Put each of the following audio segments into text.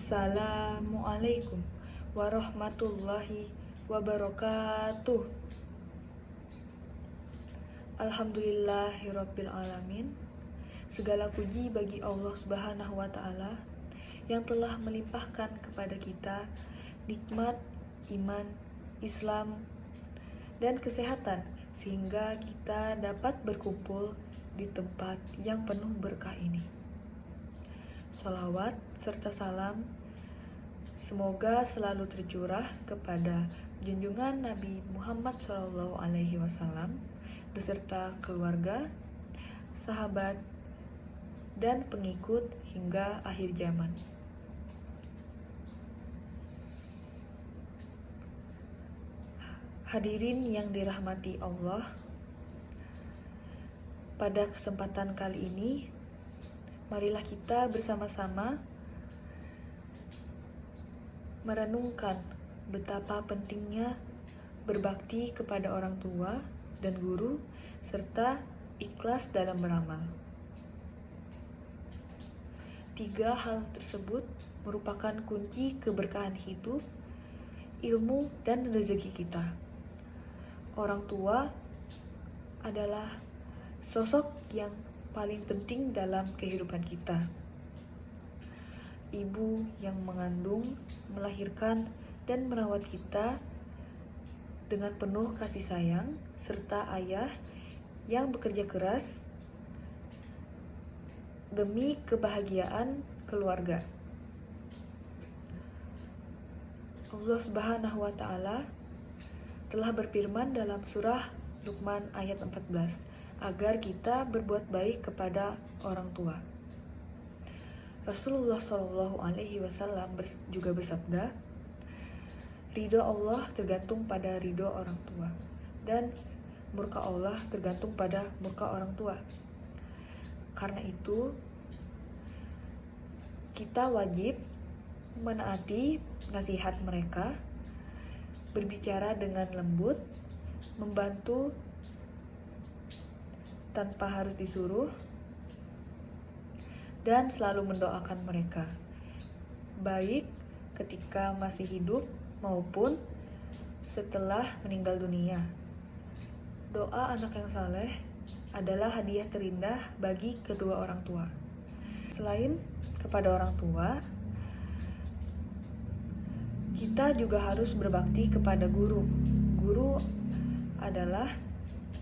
Assalamualaikum warahmatullahi wabarakatuh. Alhamdulillahirabbil alamin. Segala puji bagi Allah Subhanahu wa taala yang telah melimpahkan kepada kita nikmat iman, Islam, dan kesehatan sehingga kita dapat berkumpul di tempat yang penuh berkah ini. Sholawat serta salam semoga selalu tercurah kepada junjungan Nabi Muhammad SAW beserta keluarga, sahabat, dan pengikut hingga akhir zaman. Hadirin yang dirahmati Allah, pada kesempatan kali ini marilah kita bersama-sama merenungkan betapa pentingnya berbakti kepada orang tua dan guru serta ikhlas dalam beramal. 3 hal tersebut merupakan kunci keberkahan hidup, ilmu, dan rezeki kita. Orang tua adalah sosok yang paling penting dalam kehidupan kita. Ibu yang mengandung, melahirkan, dan merawat kita dengan penuh kasih sayang, serta ayah yang bekerja keras demi kebahagiaan keluarga. Allah Subhanahu wa taala telah berfirman dalam surah Luqman ayat 14 agar kita berbuat baik kepada orang tua. Rasulullah SAW juga bersabda, ridho Allah tergantung pada ridho orang tua, dan murka Allah tergantung pada murka orang tua. Karena itu, kita wajib menaati nasihat mereka, berbicara dengan lembut, membantu tanpa harus disuruh, dan selalu mendoakan mereka, baik ketika masih hidup maupun setelah meninggal dunia. Doa anak yang saleh adalah hadiah terindah bagi kedua orang tua. Selain kepada orang tua, kita juga harus berbakti kepada guru. Guru adalah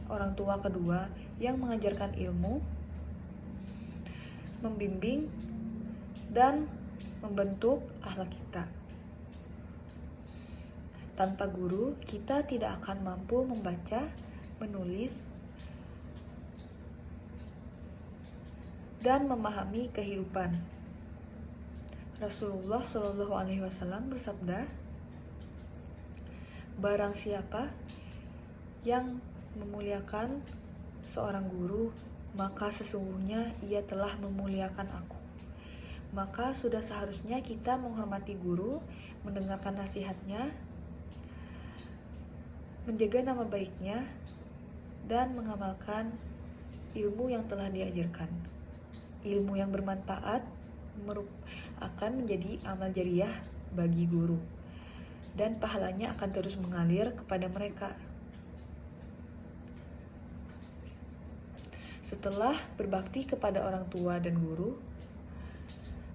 orang tua kedua yang mengajarkan ilmu, membimbing, dan membentuk akhlak kita. Tanpa guru, kita tidak akan mampu membaca, menulis, dan memahami kehidupan. Rasulullah SAW bersabda, barang siapa yang memuliakan seorang guru, maka sesungguhnya ia telah memuliakan aku. Maka sudah seharusnya kita menghormati guru, mendengarkan nasihatnya, menjaga nama baiknya, dan mengamalkan ilmu yang telah diajarkan. Ilmu yang bermanfaat akan menjadi amal jariah bagi guru, dan pahalanya akan terus mengalir kepada mereka. Setelah berbakti kepada orang tua dan guru,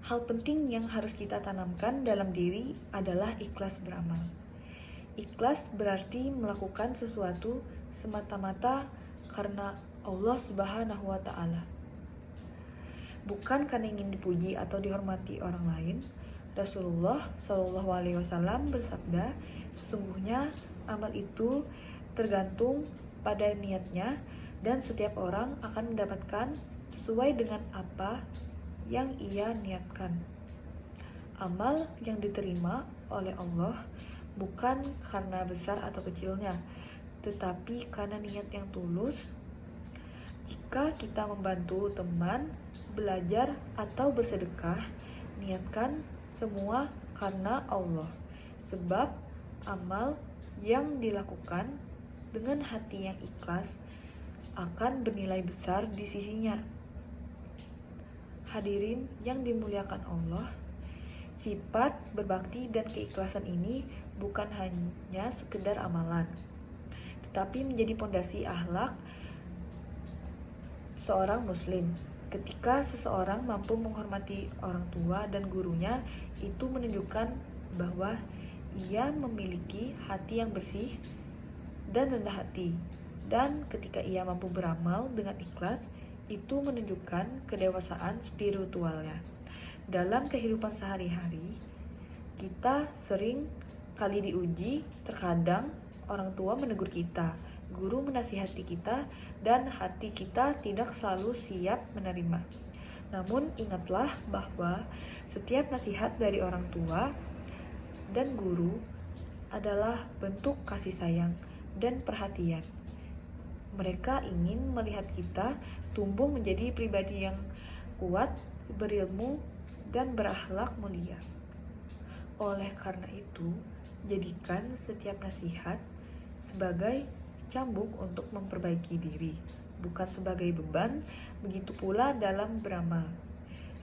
hal penting yang harus kita tanamkan dalam diri adalah ikhlas beramal. Ikhlas berarti melakukan sesuatu semata-mata karena Allah Subhanahu wa taala. Bukan karena ingin dipuji atau dihormati orang lain. Rasulullah SAW bersabda, sesungguhnya amal itu tergantung pada niatnya, dan setiap orang akan mendapatkan sesuai dengan apa yang ia niatkan. Amal yang diterima oleh Allah bukan karena besar atau kecilnya, tetapi karena niat yang tulus. Jika kita membantu teman, belajar, atau bersedekah, niatkan semua karena Allah, sebab amal yang dilakukan dengan hati yang ikhlas akan bernilai besar di sisinya. Hadirin yang dimuliakan Allah, Sifat berbakti dan keikhlasan ini bukan hanya sekedar amalan, tetapi menjadi pondasi akhlak seorang muslim. Ketika seseorang mampu menghormati orang tua dan gurunya, itu menunjukkan bahwa ia memiliki hati yang bersih dan rendah hati. Dan ketika ia mampu beramal dengan ikhlas, itu menunjukkan kedewasaan spiritualnya. Dalam kehidupan sehari-hari, kita sering kali diuji. Terkadang orang tua menegur kita, guru menasihati kita, dan hati kita tidak selalu siap menerima. Namun ingatlah bahwa setiap nasihat dari orang tua dan guru adalah bentuk kasih sayang dan perhatian. Mereka ingin melihat kita tumbuh menjadi pribadi yang kuat, berilmu, dan berakhlak mulia. Oleh karena itu, jadikan setiap nasihat sebagai cambuk untuk memperbaiki diri, bukan sebagai beban. Begitu pula dalam beramal.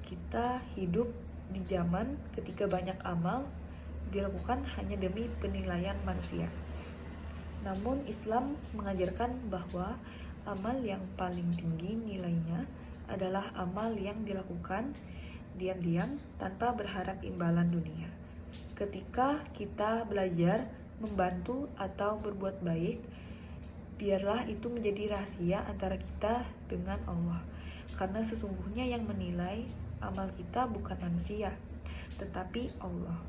Kita hidup di zaman ketika banyak amal dilakukan hanya demi penilaian manusia. Namun Islam mengajarkan bahwa amal yang paling tinggi nilainya adalah amal yang dilakukan diam-diam tanpa berharap imbalan dunia. Ketika kita belajar membantu atau berbuat baik, biarlah itu menjadi rahasia antara kita dengan Allah. Karena sesungguhnya yang menilai amal kita bukan manusia, tetapi Allah.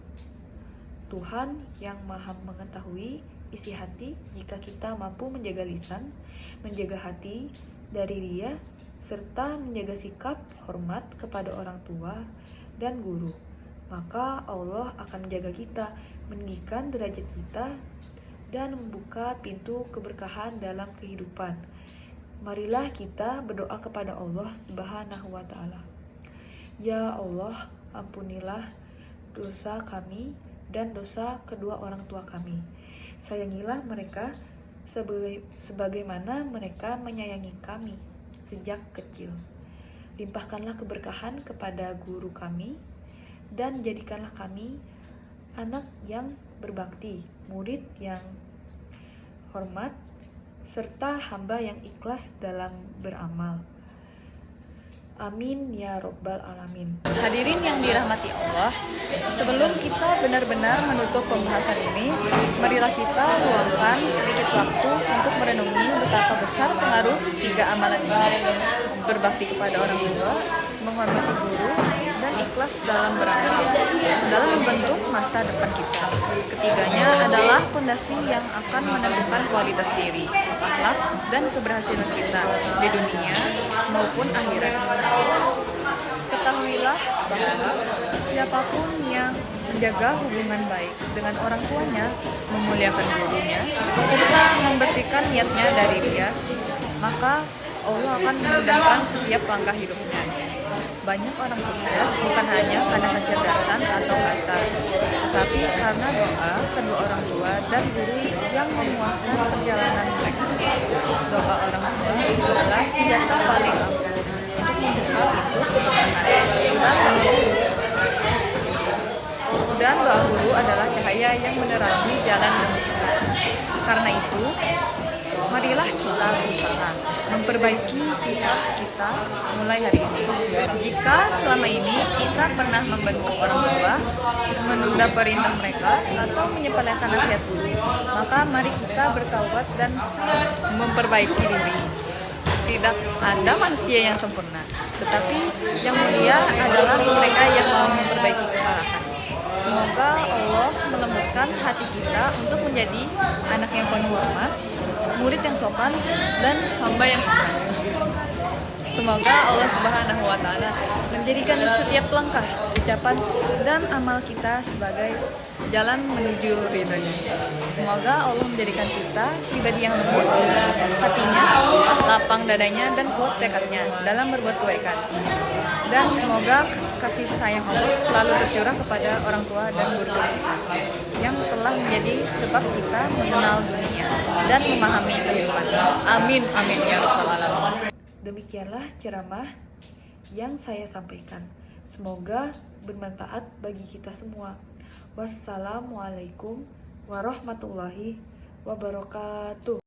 Tuhan yang maha mengetahui isi hati. Jika kita mampu menjaga lisan, menjaga hati dari riya, serta menjaga sikap hormat kepada orang tua dan guru, maka Allah akan menjaga kita, meninggikan derajat kita, dan membuka pintu keberkahan dalam kehidupan. Marilah kita berdoa kepada Allah Subhanahu wa Ta'ala. Ya Allah, ampunilah dosa kami dan dosa kedua orang tua kami. Sayangilah mereka sebagaimana mereka menyayangi kami sejak kecil. Limpahkanlah keberkahan kepada guru kami, dan jadikanlah kami anak yang berbakti, murid yang hormat, serta hamba yang ikhlas dalam beramal. Amin ya Rabbal Alamin. Hadirin yang dirahmati Allah, sebelum kita benar-benar menutup pembahasan ini, marilah kita luangkan sedikit waktu untuk merenungi betapa besar pengaruh 3 amalan ini: berbakti kepada orang tua, menghormati guru, dan ikhlas dalam beramal dalam membentuk masa depan kita. Ketiganya adalah fondasi yang akan menentukan kualitas diri, akhlak, dan keberhasilan kita di dunia maupun akhirat. Ketahuilah bahwa siapapun yang menjaga hubungan baik dengan orang tuanya, memuliakan gurunya, serta membersihkan niatnya dari riya, maka Allah akan memudahkan setiap langkah hidupnya. Banyak orang sukses bukan hanya karena kecerdasan atau harta, tetapi karena doa kedua orang tua dan guru yang memuatkan perjalanan mereka. Doa orang tua adalah senjata paling ampuh untuk membuka pintu keberkahan, dan doa guru adalah cahaya yang menerangi jalan kita. Karena itu, marilah kita berusaha memperbaiki sikap kita mulai hari ini. Jika selama ini kita pernah membentuk orang tua, menunda perintah mereka, atau menyepelekan nasihat guru, maka mari kita bertaubat dan memperbaiki diri. Tidak ada manusia yang sempurna, tetapi yang mulia adalah mereka yang mau memperbaiki kesalahan. Semoga Allah melembutkan hati kita untuk menjadi anak yang penuh hormat, murid yang sopan, dan hamba yang ikhlas. Semoga Allah Subhanahu wa Ta'ala menjadikan setiap langkah, ucapan, dan amal kita sebagai jalan menuju ridhonya. Semoga Allah menjadikan kita pribadi yang lembut hatinya, lapang dadanya, dan kuat tekadnya dalam berbuat kebaikan. Dan semoga kasih sayang Allah selalu tercurah kepada orang tua dan guru kita yang telah menjadi sebab kita mengenal dunia dan memahami kehidupan. Amin, amin ya rabbal alamin. Demikianlah ceramah yang saya sampaikan. Semoga bermanfaat bagi kita semua. Wassalamualaikum warahmatullahi wabarakatuh.